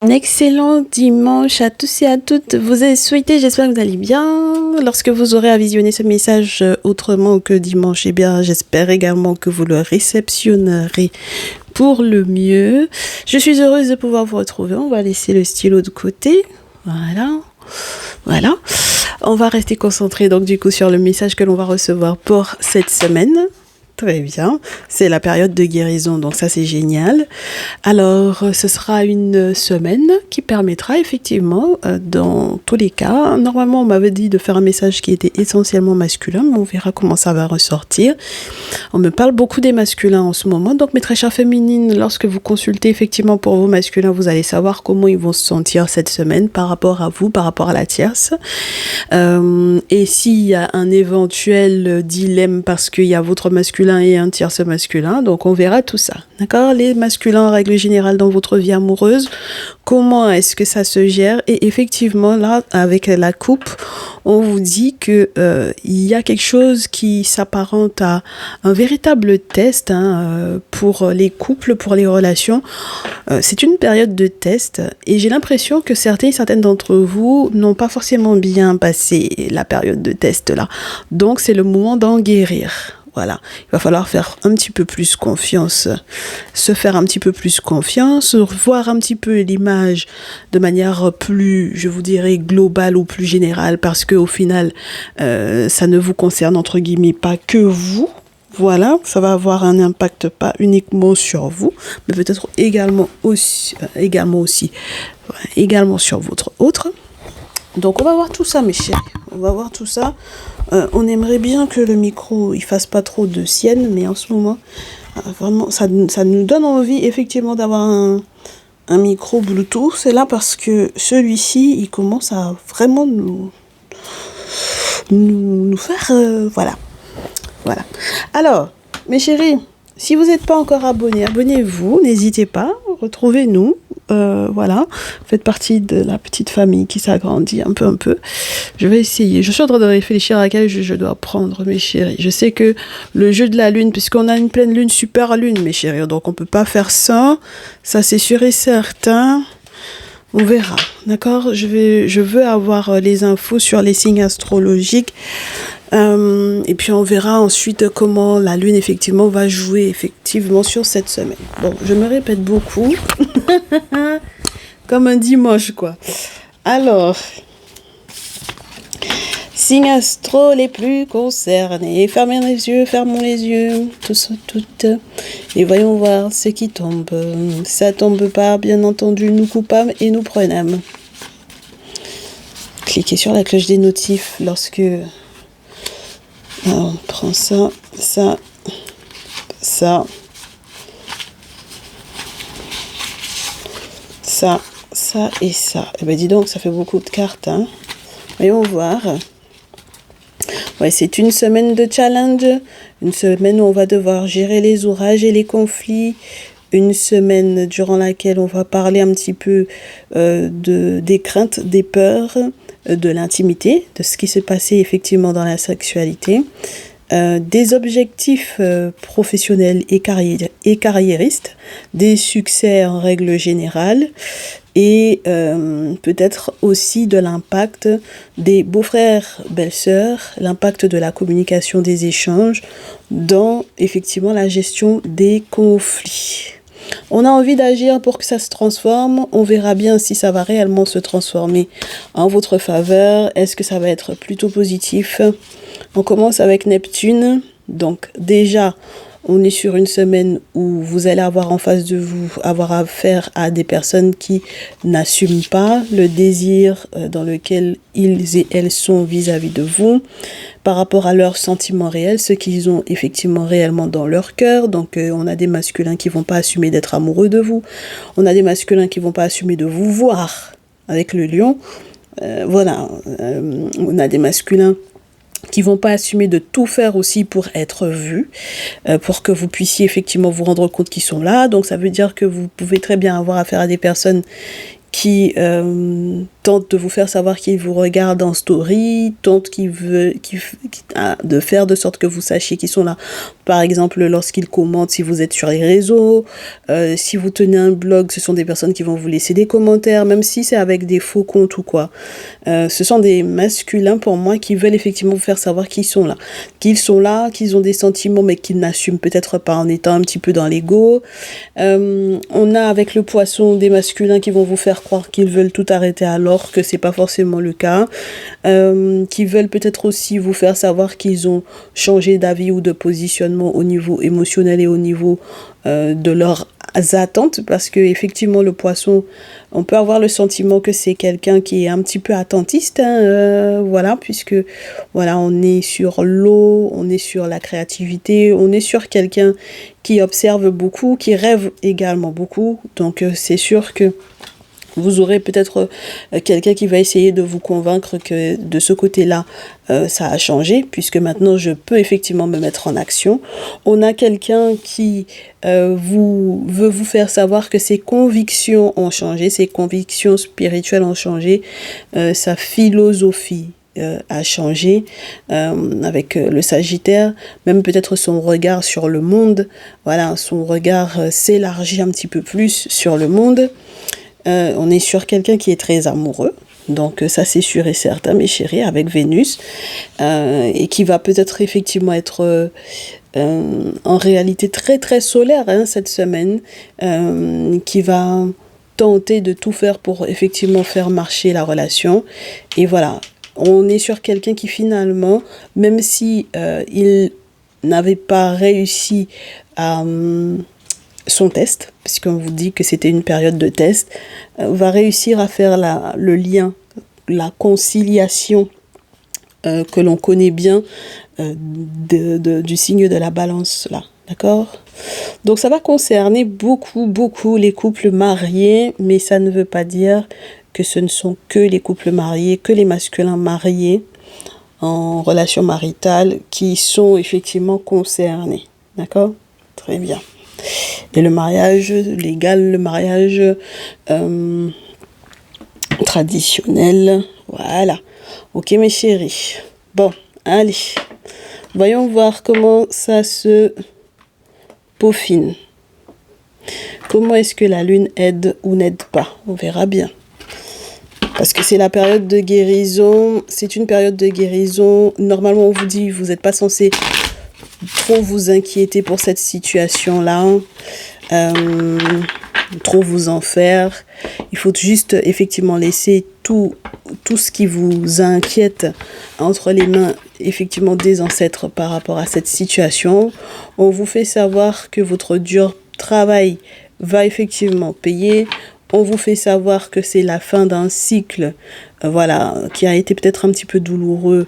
Un excellent dimanche à tous et à toutes. Vous êtes souhaité, j'espère que vous allez bien. Lorsque vous aurez à visionner ce message autrement que dimanche, eh bien, j'espère également que vous le réceptionnerez pour le mieux. Je suis heureuse de pouvoir vous retrouver. On va laisser le stylo de côté. Voilà. On va rester concentré donc du coup sur le message que l'on va recevoir pour cette semaine. Très bien, c'est la période de guérison, donc ça c'est génial. Alors, ce sera une semaine qui permettra effectivement, dans tous les cas, normalement on m'avait dit de faire un message qui était essentiellement masculin, mais on verra comment ça va ressortir. On me parle beaucoup des masculins en ce moment, donc mes très chères féminines, lorsque vous consultez effectivement pour vos masculins, vous allez savoir comment ils vont se sentir cette semaine par rapport à vous, par rapport à la tierce. Et s'il y a un éventuel dilemme parce qu'il y a votre masculin et un tierce masculin, donc on verra tout ça, d'accord? Les masculins en règle générale dans votre vie amoureuse, comment est-ce que ça se gère? Et effectivement là, avec la coupe, on vous dit que il y a quelque chose qui s'apparente à un véritable test pour les couples, pour les relations. C'est une période de test et j'ai l'impression que certaines d'entre vous n'ont pas forcément bien passé la période de test là. Donc c'est le moment d'en guérir. Voilà, il va falloir faire un petit peu plus confiance, se faire un petit peu plus confiance, voir un petit peu l'image de manière plus, je vous dirais, globale ou plus générale, parce que au final, ça ne vous concerne entre guillemets pas que vous. Voilà, ça va avoir un impact pas uniquement sur vous, mais peut-être également sur votre autre. Donc on va voir tout ça, mes chéris. On va voir tout ça. On aimerait bien que le micro il fasse pas trop de sienne, mais en ce moment, vraiment, ça nous donne envie effectivement d'avoir un micro Bluetooth. C'est là parce que celui-ci, il commence à vraiment nous faire... voilà. Alors, mes chéris, si vous n'êtes pas encore abonnés, abonnez-vous, n'hésitez pas, retrouvez-nous. Voilà, faites partie de la petite famille qui s'agrandit un peu. Je vais essayer. Je suis en train de réfléchir à quel jeu je dois prendre, mes chéris. Je sais que le jeu de la lune, puisqu'on a une pleine lune, super lune, mes chéris, donc on peut pas faire ça. Ça, c'est sûr et certain. On verra, d'accord? Je veux avoir les infos sur les signes astrologiques. Et puis on verra ensuite comment la lune effectivement va jouer effectivement sur cette semaine. Bon, je me répète beaucoup. Comme un dimanche, quoi. Alors, signes astro les plus concernés. Fermons les yeux, tous, toutes. Et voyons voir ce qui tombe. Ça tombe pas, bien entendu, nous coupâmes et nous prenâmes. Cliquez sur la cloche des notifs lorsque... Alors, on prend ça et ça. Eh ben dis donc, ça fait beaucoup de cartes, hein. Voyons voir. Ouais, c'est une semaine de challenge, une semaine où on va devoir gérer les orages et les conflits, une semaine durant laquelle on va parler un petit peu des craintes, des peurs, de l'intimité, de ce qui s'est passé effectivement dans la sexualité, des objectifs professionnels et carriéristes, des succès en règle générale, et peut-être aussi de l'impact des beaux-frères, belles-sœurs, l'impact de la communication, des échanges dans effectivement la gestion des conflits. On a envie d'agir pour que ça se transforme. On verra bien si ça va réellement se transformer en votre faveur. Est-ce que ça va être plutôt positif? On commence avec Neptune. Donc déjà, on est sur une semaine où vous allez avoir en face de vous, avoir affaire à des personnes qui n'assument pas le désir dans lequel ils et elles sont vis-à-vis de vous, par rapport à leurs sentiments réels, ce qu'ils ont effectivement réellement dans leur cœur. Donc on a des masculins qui vont pas assumer d'être amoureux de vous, on a des masculins qui vont pas assumer de vous voir avec le lion, on a des masculins qui vont pas assumer de tout faire aussi pour être vus, pour que vous puissiez effectivement vous rendre compte qu'ils sont là. Donc ça veut dire que vous pouvez très bien avoir affaire à des personnes qui tente de vous faire savoir qu'il vous regarde en story, tente de faire de sorte que vous sachiez qu'ils sont là. Par exemple, lorsqu'ils commentent, si vous êtes sur les réseaux, si vous tenez un blog, ce sont des personnes qui vont vous laisser des commentaires, même si c'est avec des faux comptes ou quoi. Ce sont des masculins pour moi qui veulent effectivement vous faire savoir qu'ils sont là. Qu'ils ont des sentiments mais qu'ils n'assument peut-être pas en étant un petit peu dans l'ego. On a avec le poisson des masculins qui vont vous faire croire qu'ils veulent tout arrêter alors que c'est pas forcément le cas, qui veulent peut-être aussi vous faire savoir qu'ils ont changé d'avis ou de positionnement au niveau émotionnel et au niveau de leurs attentes, parce que effectivement le poisson, on peut avoir le sentiment que c'est quelqu'un qui est un petit peu attentiste, voilà, puisque voilà, on est sur l'eau, on est sur la créativité, on est sur quelqu'un qui observe beaucoup, qui rêve également beaucoup, donc c'est sûr que vous aurez peut-être quelqu'un qui va essayer de vous convaincre que de ce côté-là, ça a changé, puisque maintenant je peux effectivement me mettre en action. On a quelqu'un qui veut vous faire savoir que ses convictions ont changé, ses convictions spirituelles ont changé, sa philosophie a changé avec le Sagittaire, même peut-être son regard sur le monde, voilà, son regard s'élargit un petit peu plus sur le monde. On est sur quelqu'un qui est très amoureux, donc ça c'est sûr et certain, mes chéris, avec Vénus, et qui va peut-être effectivement être en réalité très très solaire cette semaine, qui va tenter de tout faire pour effectivement faire marcher la relation. Et voilà, on est sur quelqu'un qui finalement, même si il n'avait pas réussi à son test, puisqu'on vous dit que c'était une période de test, va réussir à faire le lien, la conciliation que l'on connaît bien du signe de la balance là, d'accord? Donc ça va concerner beaucoup les couples mariés, mais ça ne veut pas dire que ce ne sont que les couples mariés, que les masculins mariés en relation maritale qui sont effectivement concernés, d'accord? Très bien. Et le mariage légal, le mariage traditionnel, voilà. Ok mes chéris. Bon, allez. Voyons voir comment ça se peaufine. Comment est-ce que la lune aide ou n'aide pas? On verra bien. Parce que c'est la période de guérison. C'est une période de guérison. Normalement, on vous dit, vous n'êtes pas censé trop vous inquiéter pour cette situation-là, trop vous en faire. Il faut juste effectivement laisser tout ce qui vous inquiète entre les mains effectivement des ancêtres par rapport à cette situation. On vous fait savoir que votre dur travail va effectivement payer. On vous fait savoir que c'est la fin d'un cycle, voilà, qui a été peut-être un petit peu douloureux,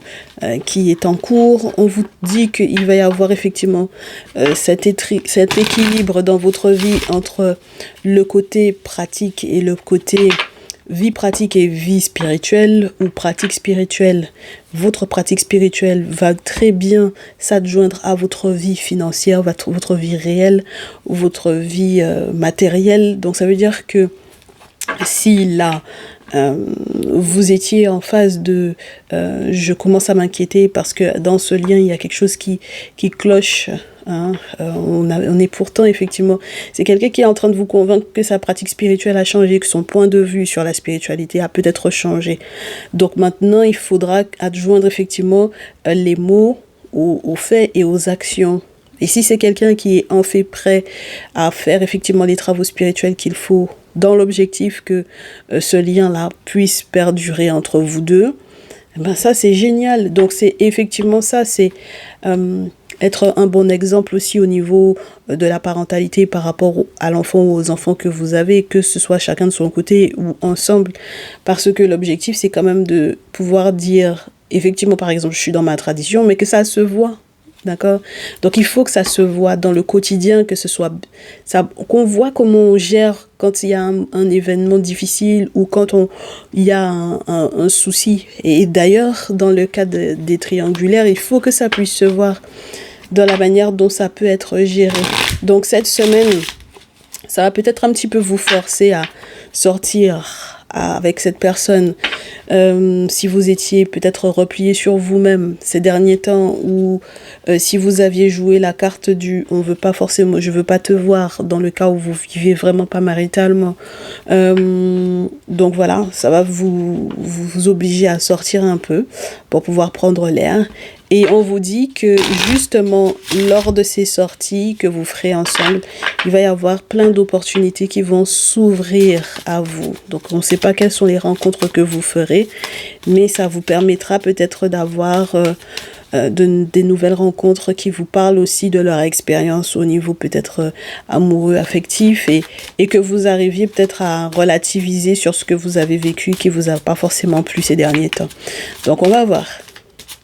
qui est en cours. On vous dit qu'il va y avoir effectivement cet équilibre dans votre vie entre le côté pratique et le côté vie pratique et vie spirituelle, ou pratique spirituelle. Votre pratique spirituelle va très bien s'adjoindre à votre vie financière, votre vie réelle, ou votre vie matérielle. Donc ça veut dire que si là, vous étiez en phase de je commence à m'inquiéter parce que dans ce lien, il y a quelque chose qui cloche. On est pourtant, effectivement, c'est quelqu'un qui est en train de vous convaincre que sa pratique spirituelle a changé, que son point de vue sur la spiritualité a peut-être changé. Donc maintenant, il faudra adjoindre effectivement les mots aux faits et aux actions. Et si c'est quelqu'un qui est en fait prêt à faire effectivement les travaux spirituels qu'il faut dans l'objectif que ce lien-là puisse perdurer entre vous deux, ben ça c'est génial. Donc c'est effectivement ça, c'est être un bon exemple aussi au niveau de la parentalité par rapport à l'enfant ou aux enfants que vous avez, que ce soit chacun de son côté ou ensemble, parce que l'objectif c'est quand même de pouvoir dire effectivement par exemple je suis dans ma tradition, mais que ça se voit. D'accord? Donc il faut que ça se voit dans le quotidien, que ce soit ça, qu'on voit comment on gère quand il y a un événement difficile ou quand il y a un souci. Et d'ailleurs, dans le cas des triangulaires, il faut que ça puisse se voir dans la manière dont ça peut être géré. Donc cette semaine, ça va peut-être un petit peu vous forcer à sortir avec cette personne si vous étiez peut-être replié sur vous-même ces derniers temps, ou si vous aviez joué la carte du on veut pas forcément, je veux pas te voir, dans le cas où vous vivez vraiment pas maritalement. Donc voilà, ça va vous obliger à sortir un peu pour pouvoir prendre l'air. Et on vous dit que justement, lors de ces sorties que vous ferez ensemble, il va y avoir plein d'opportunités qui vont s'ouvrir à vous. Donc, on ne sait pas quelles sont les rencontres que vous ferez, mais ça vous permettra peut-être d'avoir des nouvelles rencontres qui vous parlent aussi de leur expérience au niveau peut-être amoureux, affectif, et que vous arriviez peut-être à relativiser sur ce que vous avez vécu qui vous a pas forcément plu ces derniers temps. Donc, on va voir.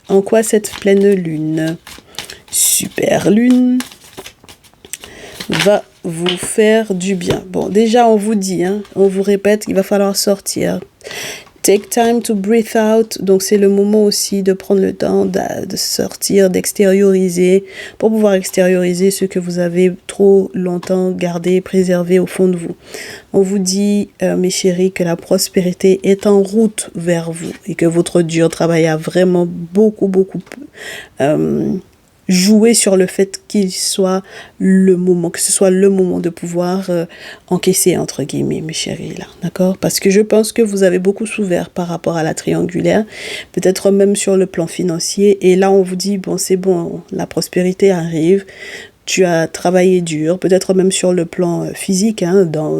En quoi cette pleine lune, super lune, va vous faire du bien. Bon, déjà, on vous dit, on vous répète qu'il va falloir sortir. Take time to breathe out. Donc, c'est le moment aussi de prendre le temps de sortir, d'extérioriser, pour pouvoir extérioriser ce que vous avez trop longtemps gardé, préservé au fond de vous. On vous dit, mes chéris, que la prospérité est en route vers vous et que votre dur travail a vraiment beaucoup jouer sur le fait qu'il soit le moment, que ce soit le moment de pouvoir encaisser, entre guillemets, mes chéris, là, d'accord? Parce que je pense que vous avez beaucoup souffert par rapport à la triangulaire, peut-être même sur le plan financier, et là, on vous dit, bon, c'est bon, la prospérité arrive, tu as travaillé dur, peut-être même sur le plan physique,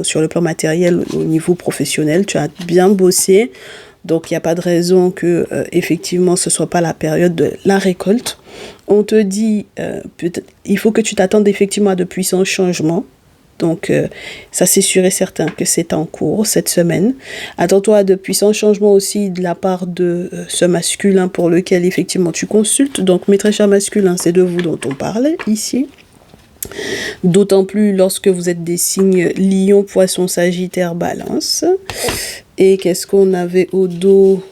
sur le plan matériel, au niveau professionnel, tu as bien bossé, donc il n'y a pas de raison que effectivement ce soit pas la période de la récolte. On te dit il faut que tu t'attendes effectivement à de puissants changements. Donc ça c'est sûr et certain que c'est en cours cette semaine. Attends-toi à de puissants changements aussi de la part de ce masculin pour lequel effectivement tu consultes. Donc mes très chers masculins, c'est de vous dont on parle ici. D'autant plus lorsque vous êtes des signes Lion, Poisson, Sagittaire, Balance. Et qu'est-ce qu'on avait au dos?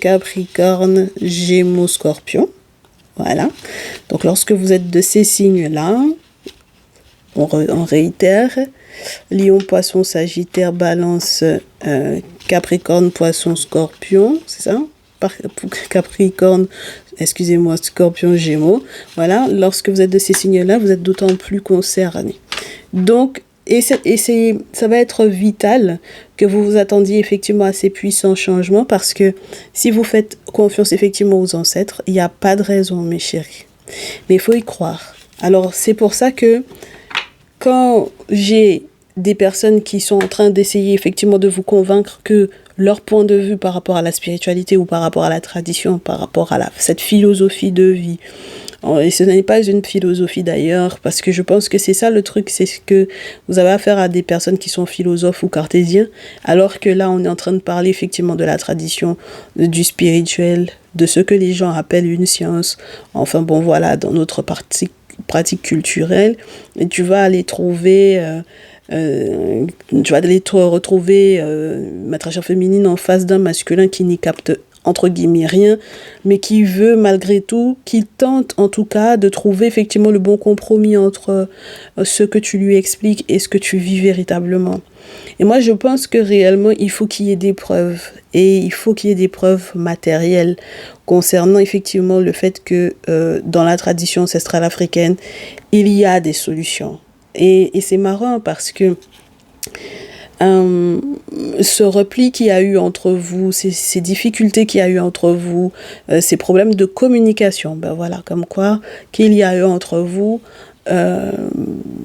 Capricorne, Gémeaux, Scorpion. Voilà. Donc lorsque vous êtes de ces signes-là, on réitère. Lion, Poisson, Sagittaire, Balance, Capricorne, Poisson, Scorpion. C'est ça? Capricorne, excusez-moi, Scorpion, Gémeaux. Voilà, lorsque vous êtes de ces signes-là, vous êtes d'autant plus concernés. Donc, ça va être vital que vous vous attendiez effectivement à ces puissants changements, parce que si vous faites confiance effectivement aux ancêtres, il n'y a pas de raison, mes chéris. Mais il faut y croire. Alors, c'est pour ça que quand j'ai des personnes qui sont en train d'essayer effectivement de vous convaincre que leur point de vue par rapport à la spiritualité ou par rapport à la tradition, par rapport à cette philosophie de vie, et ce n'est pas une philosophie d'ailleurs, parce que je pense que c'est ça le truc, c'est que vous avez affaire à des personnes qui sont philosophes ou cartésiens, alors que là on est en train de parler effectivement de la tradition, du spirituel, de ce que les gens appellent une science, enfin bon voilà, dans notre pratique culturelle, et tu vas aller trouver... tu vas aller te retrouver matriarche féminine en face d'un masculin qui n'y capte entre guillemets rien, mais qui veut malgré tout, qui tente en tout cas de trouver effectivement le bon compromis entre ce que tu lui expliques et ce que tu vis véritablement. Et moi je pense que réellement il faut qu'il y ait des preuves, et il faut qu'il y ait des preuves matérielles concernant effectivement le fait que dans la tradition ancestrale africaine, il y a des solutions. Et c'est marrant parce que ce repli qu'il y a eu entre vous, ces difficultés qu'il y a eu entre vous, ces problèmes de communication, ben voilà, comme quoi qu'il y a eu entre vous,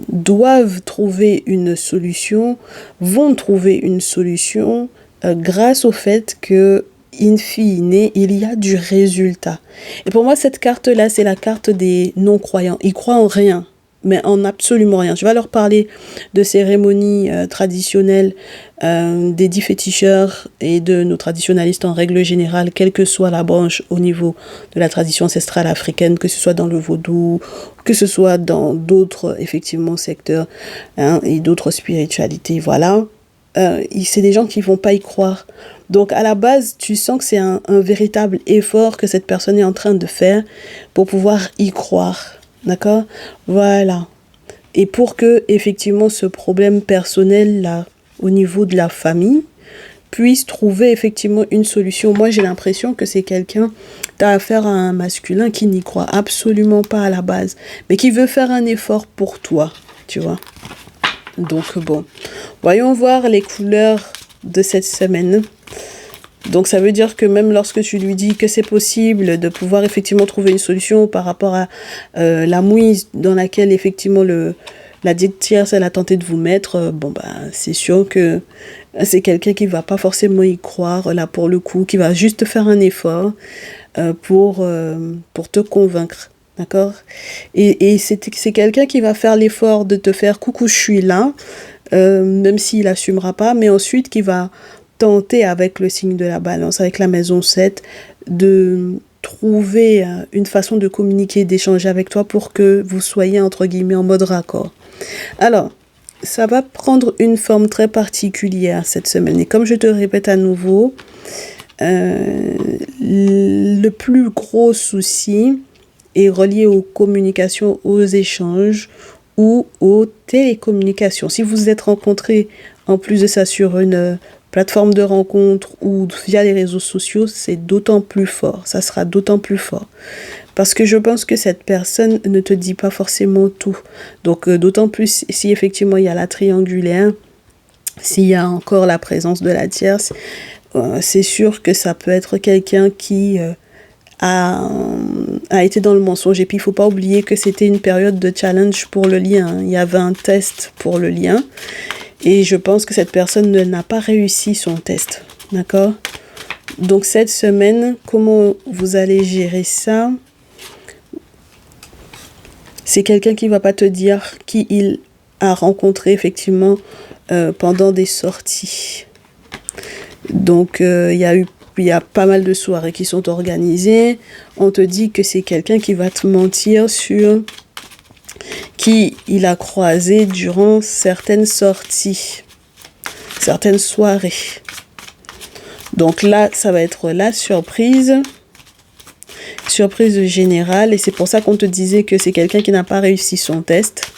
doivent trouver une solution, vont trouver une solution grâce au fait que in fine, il y a du résultat. Et pour moi, cette carte-là, c'est la carte des non-croyants. Ils croient en rien, mais en absolument rien. Je vais leur parler de cérémonies traditionnelles, des dits féticheurs et de nos traditionalistes en règle générale, quelle que soit la branche au niveau de la tradition ancestrale africaine, que ce soit dans le vaudou, que ce soit dans d'autres, effectivement, secteurs et d'autres spiritualités, voilà. C'est des gens qui vont pas y croire. Donc, à la base, tu sens que c'est un véritable effort que cette personne est en train de faire pour pouvoir y croire. D'accord? Voilà. Et pour que, effectivement, ce problème personnel-là, au niveau de la famille, puisse trouver effectivement une solution. Moi, j'ai l'impression que c'est quelqu'un, tu as affaire à un masculin qui n'y croit absolument pas à la base, mais qui veut faire un effort pour toi, tu vois. Donc bon, voyons voir les couleurs de cette semaine. Donc ça veut dire que même lorsque tu lui dis que c'est possible de pouvoir effectivement trouver une solution par rapport à la mouise dans laquelle effectivement la dite tierce elle a tenté de vous mettre, bon bah c'est sûr que c'est quelqu'un qui va pas forcément y croire là pour le coup, qui va juste faire un effort pour te convaincre. D'accord? Et c'est quelqu'un qui va faire l'effort de te faire coucou, je suis là, même s'il assumera pas, mais ensuite qui va tenter avec le signe de la balance, avec la maison 7, de trouver une façon de communiquer, d'échanger avec toi pour que vous soyez entre guillemets en mode raccord. Alors, ça va prendre une forme très particulière cette semaine. Et comme je te répète à nouveau, le plus gros souci est relié aux communications, aux échanges ou aux télécommunications. Si vous êtes rencontrés en plus de ça sur une plateforme de rencontre ou via les réseaux sociaux, c'est d'autant plus fort. Ça sera d'autant plus fort. Parce que je pense que cette personne ne te dit pas forcément tout. Donc d'autant plus si effectivement il y a la triangulaire, s'il y a encore la présence de la tierce, c'est sûr que ça peut être quelqu'un qui a été dans le mensonge. Et puis il ne faut pas oublier que c'était une période de challenge pour le lien. Il y avait un test pour le lien. Et je pense que cette personne n'a pas réussi son test. D'accord? Donc cette semaine, comment vous allez gérer ça? C'est quelqu'un qui ne va pas te dire qui il a rencontré effectivement pendant des sorties. Donc il y a pas mal de soirées qui sont organisées. On te dit que c'est quelqu'un qui va te mentir sur qui il a croisé durant certaines sorties, certaines soirées. Donc là, ça va être la surprise générale. Et c'est pour ça qu'on te disait que c'est quelqu'un qui n'a pas réussi son test.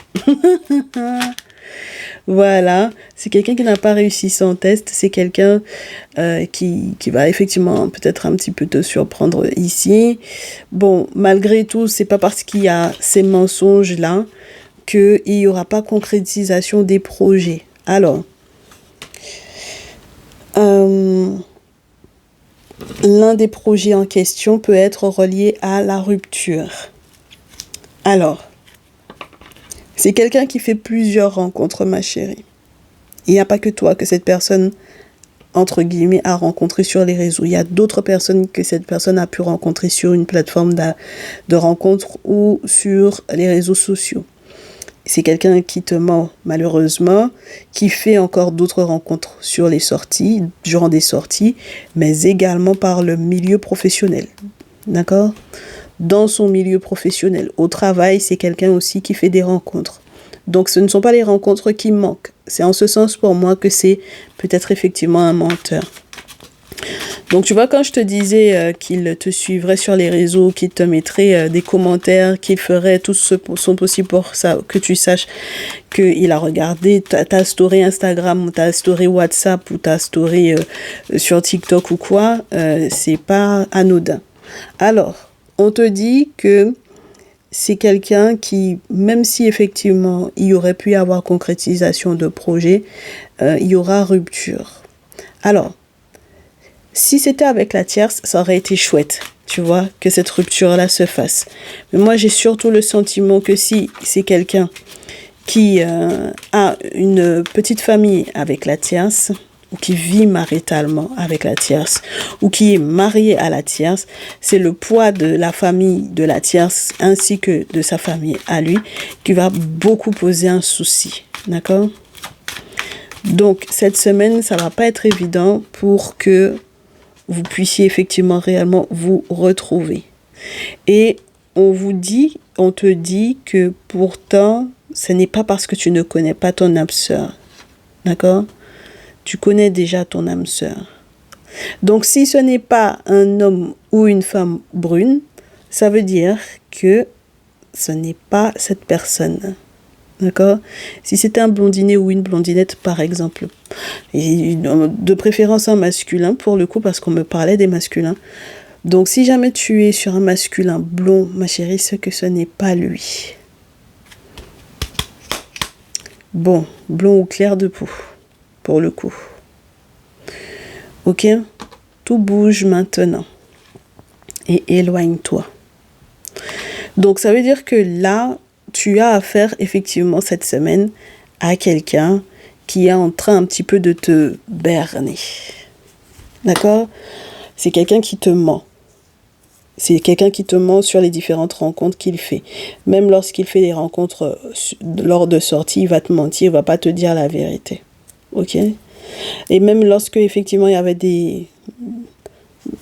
Voilà, c'est quelqu'un qui n'a pas réussi son test, c'est quelqu'un qui va effectivement peut-être un petit peu te surprendre ici. Bon, malgré tout, c'est pas parce qu'il y a ces mensonges-là qu'il n'y aura pas concrétisation des projets. Alors, l'un des projets en question peut être relié à la rupture. Alors, c'est quelqu'un qui fait plusieurs rencontres, ma chérie. Il n'y a pas que toi que cette personne, entre guillemets, a rencontré sur les réseaux. Il y a d'autres personnes que cette personne a pu rencontrer sur une plateforme de rencontre ou sur les réseaux sociaux. C'est quelqu'un qui te ment, malheureusement, qui fait encore d'autres rencontres sur les sorties, durant des sorties, mais également par le milieu professionnel. D'accord ? Dans son milieu professionnel. Au travail, c'est quelqu'un aussi qui fait des rencontres. Donc, ce ne sont pas les rencontres qui manquent. C'est en ce sens pour moi que c'est peut-être effectivement un menteur. Donc, tu vois, quand je te disais qu'il te suivrait sur les réseaux, qu'il te mettrait des commentaires, qu'il ferait tout son possible pour ça, que tu saches qu'il a regardé ta story Instagram, ou ta story WhatsApp, ou ta story sur TikTok ou quoi, c'est pas anodin. Alors, on te dit que c'est quelqu'un qui, même si effectivement il y aurait pu y avoir concrétisation de projet, il y aura rupture. Alors, si c'était avec la tierce, ça aurait été chouette, tu vois, que cette rupture-là se fasse. Mais moi, j'ai surtout le sentiment que si c'est quelqu'un qui a une petite famille avec la tierce, ou qui vit maritalement avec la tierce, ou qui est marié à la tierce, c'est le poids de la famille de la tierce ainsi que de sa famille à lui qui va beaucoup poser un souci. D'accord ? Donc, cette semaine, ça va pas être évident pour que vous puissiez effectivement réellement vous retrouver. Et on te dit que pourtant, ce n'est pas parce que tu ne connais pas ton âme sœur. D'accord ? Tu connais déjà ton âme sœur. Donc, si ce n'est pas un homme ou une femme brune, ça veut dire que ce n'est pas cette personne. D'accord? Si c'était un blondinet ou une blondinette, par exemple, et de préférence un masculin, pour le coup, parce qu'on me parlait des masculins. Donc, si jamais tu es sur un masculin blond, ma chérie, c'est que ce n'est pas lui. Bon, blond ou clair de peau, pour le coup. Ok? Tout bouge maintenant. Et éloigne-toi. Donc, ça veut dire que là, tu as affaire effectivement cette semaine à quelqu'un qui est en train un petit peu de te berner. D'accord? C'est quelqu'un qui te ment. C'est quelqu'un qui te ment sur les différentes rencontres qu'il fait. Même lorsqu'il fait des rencontres lors de sorties, il va te mentir, il va pas te dire la vérité. Ok? Et même lorsque effectivement il y avait des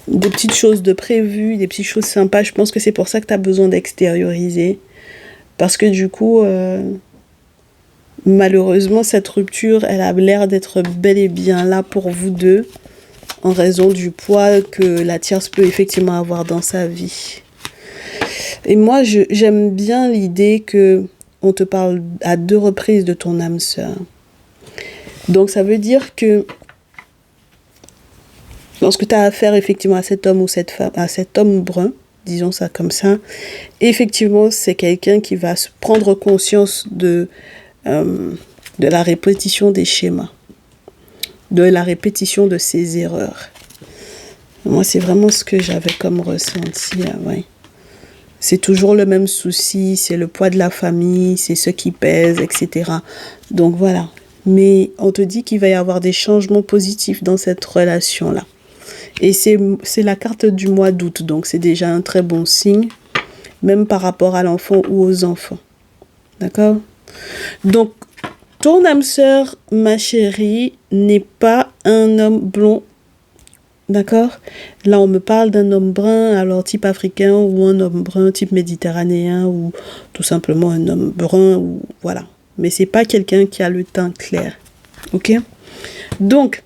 petites choses de prévues, des petites choses sympas, je pense que c'est pour ça que tu as besoin d'extérioriser. Parce que du coup, malheureusement, cette rupture, elle a l'air d'être bel et bien là pour vous deux, en raison du poids que la tierce peut effectivement avoir dans sa vie. Et moi, j'aime bien l'idée que on te parle à 2 reprises de ton âme sœur. Donc, ça veut dire que lorsque tu as affaire effectivement à cet homme ou cette femme, à cet homme brun, disons ça comme ça, effectivement, c'est quelqu'un qui va prendre conscience de la répétition des schémas, de la répétition de ses erreurs. Moi, c'est vraiment ce que j'avais comme ressenti. Ouais. C'est toujours le même souci, c'est le poids de la famille, c'est ce qui pèse, etc. Donc voilà. Mais on te dit qu'il va y avoir des changements positifs dans cette relation-là. Et c'est la carte du mois d'août, donc c'est déjà un très bon signe, même par rapport à l'enfant ou aux enfants. D'accord? Donc, ton âme sœur, ma chérie, n'est pas un homme blond. D'accord? Là, on me parle d'un homme brun, alors type africain, ou un homme brun type méditerranéen, ou tout simplement un homme brun, ou voilà. Mais c'est pas quelqu'un qui a le teint clair. Ok? Donc,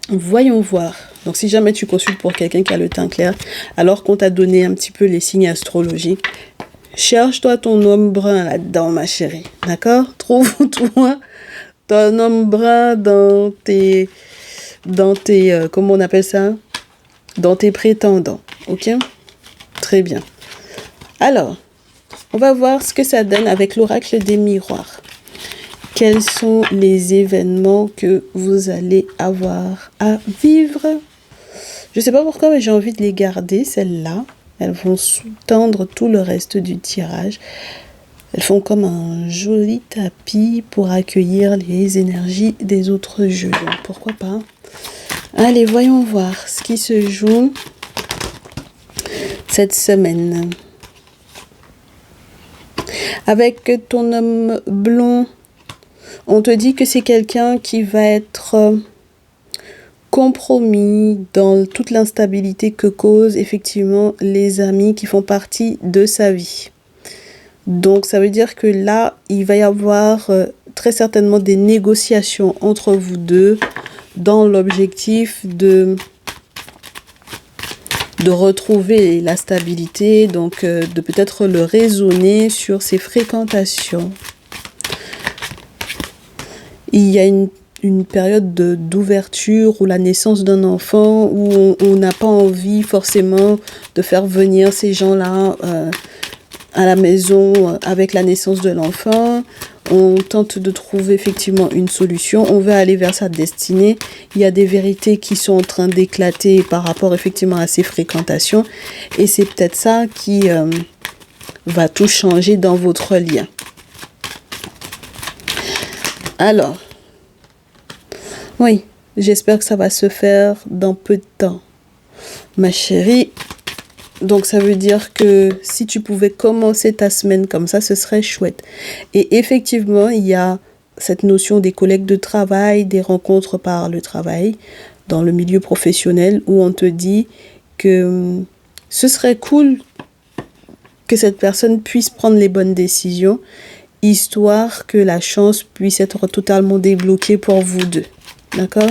voyons voir. Donc, si jamais tu consultes pour quelqu'un qui a le teint clair, alors qu'on t'a donné un petit peu les signes astrologiques, cherche-toi ton homme brun là-dedans, ma chérie. D'accord? Trouve-toi ton homme brun dans tes comment on appelle ça? Dans tes prétendants. Ok? Très bien. Alors, on va voir ce que ça donne avec l'oracle des miroirs. Quels sont les événements que vous allez avoir à vivre? Je ne sais pas pourquoi, mais j'ai envie de les garder, celles-là. Elles vont sous-tendre tout le reste du tirage. Elles font comme un joli tapis pour accueillir les énergies des autres jeux. Donc, pourquoi pas? Allez, voyons voir ce qui se joue cette semaine. Avec ton homme blond, on te dit que c'est quelqu'un qui va être compromis dans toute l'instabilité que causent effectivement les amis qui font partie de sa vie. Donc ça veut dire que là, il va y avoir très certainement des négociations entre vous deux dans l'objectif de retrouver la stabilité, donc de peut-être le raisonner sur ses fréquentations. Il y a une période d'ouverture ou la naissance d'un enfant où on n'a pas envie forcément de faire venir ces gens-là à la maison avec la naissance de l'enfant. On tente de trouver effectivement une solution. On veut aller vers sa destinée. Il y a des vérités qui sont en train d'éclater par rapport effectivement à ces fréquentations. Et c'est peut-être ça qui va tout changer dans votre lien. Alors, oui, j'espère que ça va se faire dans peu de temps, ma chérie. Donc, ça veut dire que si tu pouvais commencer ta semaine comme ça, ce serait chouette. Et effectivement, il y a cette notion des collègues de travail, des rencontres par le travail, dans le milieu professionnel, où on te dit que ce serait cool que cette personne puisse prendre les bonnes décisions, histoire que la chance puisse être totalement débloquée pour vous deux. D'accord?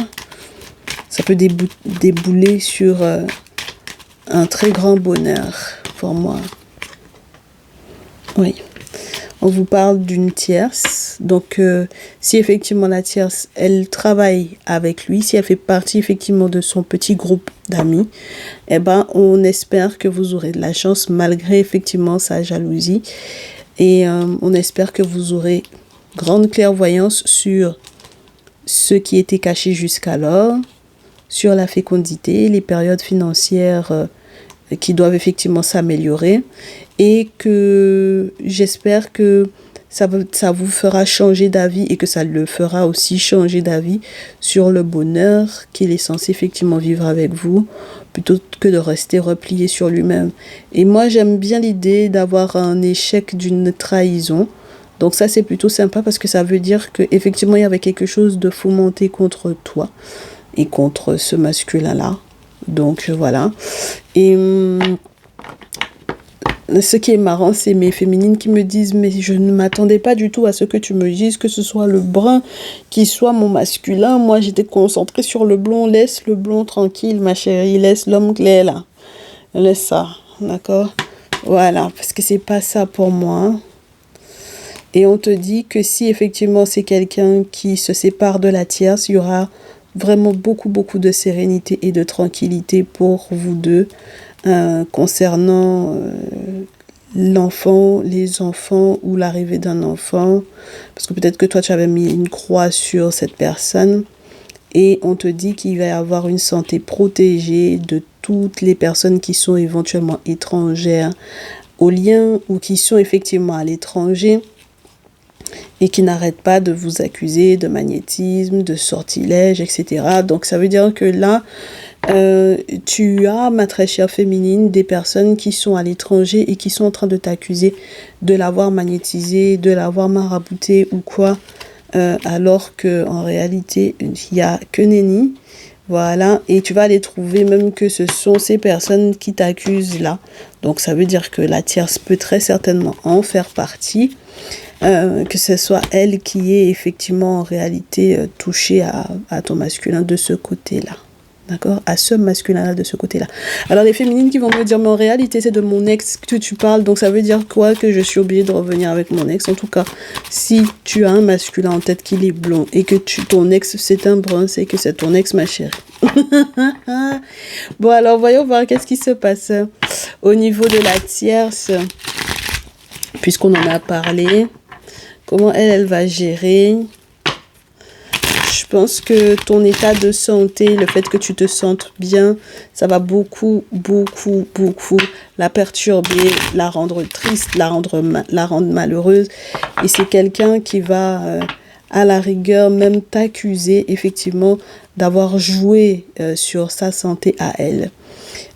Ça peut débouler sur un très grand bonheur pour moi. Oui. On vous parle d'une tierce Donc, si effectivement la tierce, elle travaille avec lui, si elle fait partie effectivement de son petit groupe d'amis, eh ben, on espère que vous aurez de la chance malgré effectivement sa jalousie. Et on espère que vous aurez grande clairvoyance sur ce qui était caché jusqu'alors, sur la fécondité, les périodes financières qui doivent effectivement s'améliorer, et que j'espère que ça vous fera changer d'avis et que ça le fera aussi changer d'avis sur le bonheur qu'il est censé effectivement vivre avec vous, plutôt que de rester replié sur lui-même. Et moi, j'aime bien l'idée d'avoir un échec d'une trahison. Donc ça, c'est plutôt sympa parce que ça veut dire qu'effectivement, il y avait quelque chose de fomenté contre toi et contre ce masculin-là. Donc voilà. Et ce qui est marrant, c'est mes féminines qui me disent « Mais je ne m'attendais pas du tout à ce que tu me dises, que ce soit le brun qui soit mon masculin. Moi, j'étais concentrée sur le blond. Laisse le blond tranquille, ma chérie. Laisse l'homme clair, là. Laisse ça, d'accord? Voilà, parce que c'est pas ça pour moi. Et on te dit que si effectivement c'est quelqu'un qui se sépare de la tierce, il y aura vraiment beaucoup de sérénité et de tranquillité pour vous deux concernant l'enfant, les enfants ou l'arrivée d'un enfant. Parce que peut-être que toi, tu avais mis une croix sur cette personne. Et on te dit qu'il va y avoir une santé protégée de toutes les personnes qui sont éventuellement étrangères au lien ou qui sont effectivement à l'étranger et qui n'arrêtent pas de vous accuser de magnétisme, de sortilège, etc. Donc ça veut dire que là, tu as, ma très chère féminine, des personnes qui sont à l'étranger et qui sont en train de t'accuser de l'avoir magnétisé, de l'avoir marabouté ou quoi, alors qu'en réalité, il n'y a que nenni. Voilà, et tu vas les trouver même que ce sont ces personnes qui t'accusent là. Donc ça veut dire que la tierce peut très certainement en faire partie. Que ce soit elle qui est effectivement en réalité touchée à ton masculin de ce côté-là. D'accord? À ce masculin-là de ce côté-là. Alors les féminines qui vont me dire, mais en réalité c'est de mon ex que tu parles, donc ça veut dire quoi? Que je suis obligée de revenir avec mon ex. En tout cas, si tu as un masculin en tête qui est blond et que ton ex c'est un brun, c'est que c'est ton ex, ma chérie. Bon, alors voyons voir qu'est-ce qui se passe au niveau de la tierce, puisqu'on en a parlé. Comment elle va gérer. Je pense que ton état de santé, le fait que tu te sentes bien, ça va beaucoup la perturber, la rendre triste, la rendre malheureuse. Et c'est quelqu'un qui va, à la rigueur, même t'accuser, effectivement, d'avoir joué sur sa santé à elle.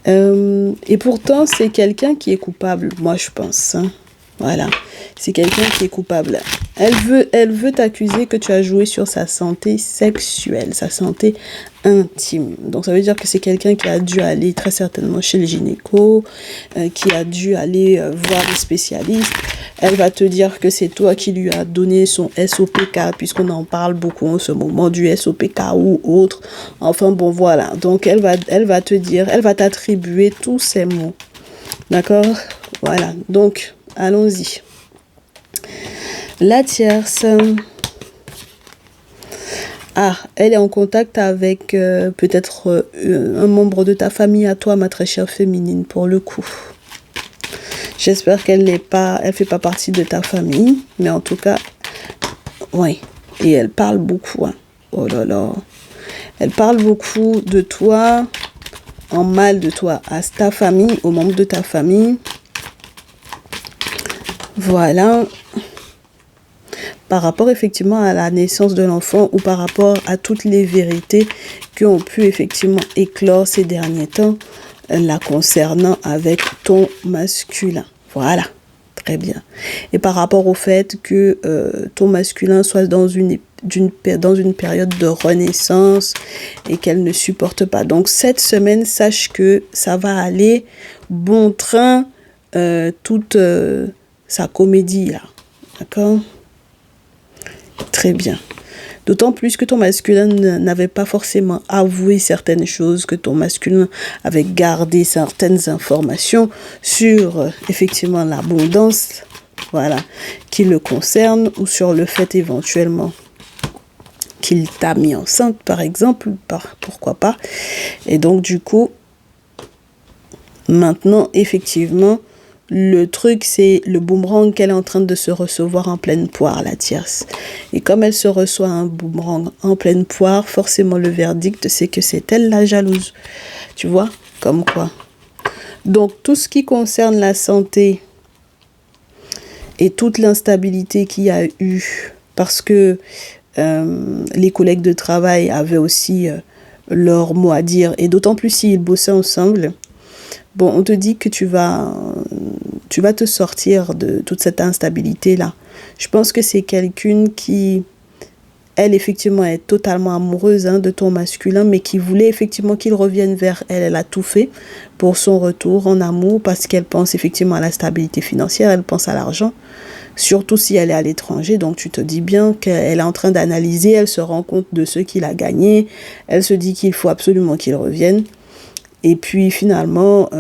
Et pourtant, c'est quelqu'un qui est coupable, moi je pense. Hein. Voilà, c'est quelqu'un qui est coupable. Elle veut t'accuser que tu as joué sur sa santé sexuelle, sa santé intime. Donc ça veut dire que c'est quelqu'un qui a dû aller très certainement chez le gynéco, qui a dû aller voir les spécialistes. Elle va te dire que c'est toi qui lui as donné son SOPK, puisqu'on en parle beaucoup en ce moment du SOPK ou autre. Enfin bon, voilà. Donc elle va te dire, elle va t'attribuer tous ces mots. D'accord? Voilà. Donc, allons-y. La tierce, elle est en contact avec peut-être un membre de ta famille à toi, ma très chère féminine, pour le coup. J'espère qu'elle fait pas partie de ta famille, mais en tout cas, oui. Et elle parle beaucoup, hein. Oh là là. Elle parle beaucoup de toi, en mal de toi, à ta famille, aux membres de ta famille. Voilà. Par rapport effectivement à la naissance de l'enfant ou par rapport à toutes les vérités qui ont pu effectivement éclore ces derniers temps la concernant avec ton masculin. Voilà, très bien. Et par rapport au fait que ton masculin soit dans une période de renaissance et qu'elle ne supporte pas. Donc cette semaine, sache que ça va aller bon train, toute sa comédie là. D'accord ? Très bien. D'autant plus que ton masculin n'avait pas forcément avoué certaines choses, que ton masculin avait gardé certaines informations sur effectivement l'abondance voilà, qui le concerne, ou sur le fait éventuellement qu'il t'a mis enceinte, par exemple, pourquoi pas. Et donc, du coup, maintenant, effectivement, le truc, c'est le boomerang qu'elle est en train de se recevoir en pleine poire, la tierce. Et comme elle se reçoit un boomerang en pleine poire, forcément, le verdict, c'est que c'est elle la jalouse. Tu vois, comme quoi. Donc, tout ce qui concerne la santé et toute l'instabilité qu'il y a eu, parce que les collègues de travail avaient aussi leur mot à dire, et d'autant plus s'ils bossaient ensemble. Bon, on te dit que tu vas te sortir de toute cette instabilité-là. Je pense que c'est quelqu'une qui, elle, effectivement, est totalement amoureuse de ton masculin, mais qui voulait effectivement qu'il revienne vers elle. Elle a tout fait pour son retour en amour, parce qu'elle pense effectivement à la stabilité financière, elle pense à l'argent, surtout si elle est à l'étranger. Donc tu te dis bien qu'elle est en train d'analyser, elle se rend compte de ce qu'il a gagné, elle se dit qu'il faut absolument qu'il revienne. Et puis finalement,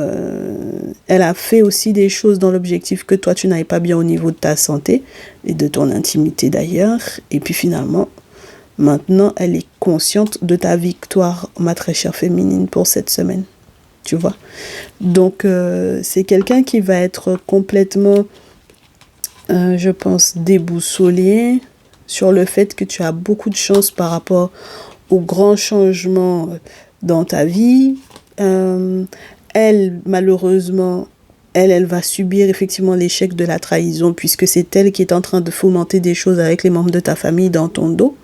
elle a fait aussi des choses dans l'objectif que toi, tu n'ailles pas bien au niveau de ta santé et de ton intimité d'ailleurs. Et puis finalement, maintenant, elle est consciente de ta victoire, ma très chère féminine, pour cette semaine. Tu vois? Donc, c'est quelqu'un qui va être complètement, je pense, déboussolé sur le fait que tu as beaucoup de chance par rapport aux grands changements dans ta vie. Elle, malheureusement, elle va subir effectivement l'échec de la trahison, puisque c'est elle qui est en train de fomenter des choses avec les membres de ta famille dans ton dos.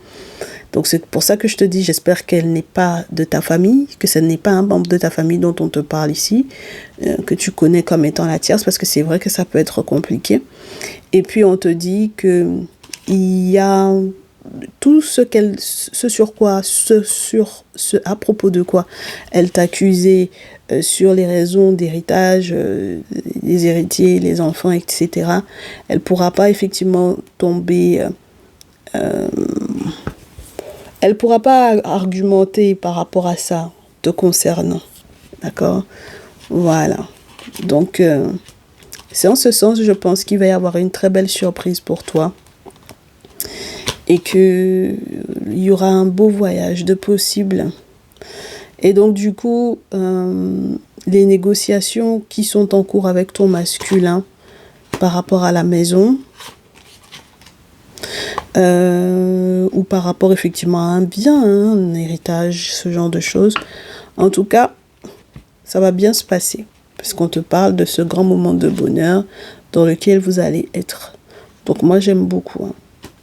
Donc c'est pour ça que je te dis, j'espère qu'elle n'est pas de ta famille, que ce n'est pas un membre de ta famille dont on te parle ici, que tu connais comme étant la tierce, parce que c'est vrai que ça peut être compliqué. Et puis on te dit que il y a tout à propos de quoi elle t'accusait sur les raisons d'héritage, les héritiers, les enfants, etc. Elle pourra pas effectivement tomber, elle pourra pas argumenter par rapport à ça te concernant, d'accord? Voilà. Donc c'est en ce sens, je pense qu'il va y avoir une très belle surprise pour toi. Et qu'il y aura un beau voyage de possible. Et donc, du coup, les négociations qui sont en cours avec ton masculin par rapport à la maison, ou par rapport effectivement à un bien, un héritage, ce genre de choses. En tout cas, ça va bien se passer. Parce qu'on te parle de ce grand moment de bonheur dans lequel vous allez être. Donc, moi, j'aime beaucoup.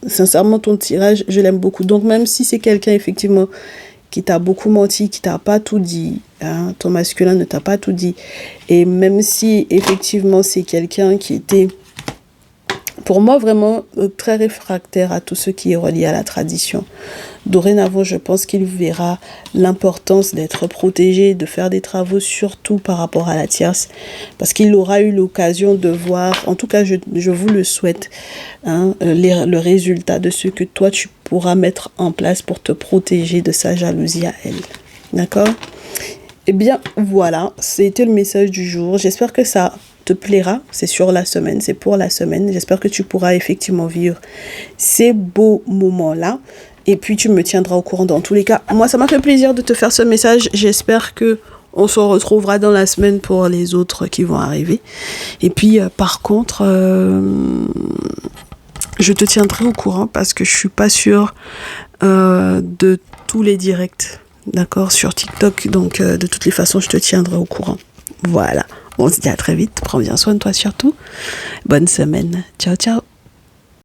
Sincèrement, ton tirage, je l'aime beaucoup. Donc, même si c'est quelqu'un, effectivement, qui t'a beaucoup menti, qui t'a pas tout dit, ton masculin ne t'a pas tout dit, et même si, effectivement, c'est quelqu'un qui était, pour moi, vraiment très réfractaire à tout ce qui est relié à la tradition. Dorénavant, je pense qu'il verra l'importance d'être protégé, de faire des travaux, surtout par rapport à la tierce, parce qu'il aura eu l'occasion de voir, en tout cas, je vous le souhaite, le résultat de ce que toi, tu pourras mettre en place pour te protéger de sa jalousie à elle. D'accord? Eh bien, voilà, c'était le message du jour. J'espère que ça te plaira. C'est sur la semaine, c'est pour la semaine. J'espère que tu pourras effectivement vivre ces beaux moments-là. Et puis, tu me tiendras au courant dans tous les cas. Moi, ça m'a fait plaisir de te faire ce message. J'espère que on se retrouvera dans la semaine pour les autres qui vont arriver. Et puis, par contre, je te tiendrai au courant parce que je suis pas sûre de tous les directs, d'accord, sur TikTok. Donc, de toutes les façons, je te tiendrai au courant. Voilà. On se dit à très vite. Prends bien soin de toi surtout. Bonne semaine. Ciao, ciao.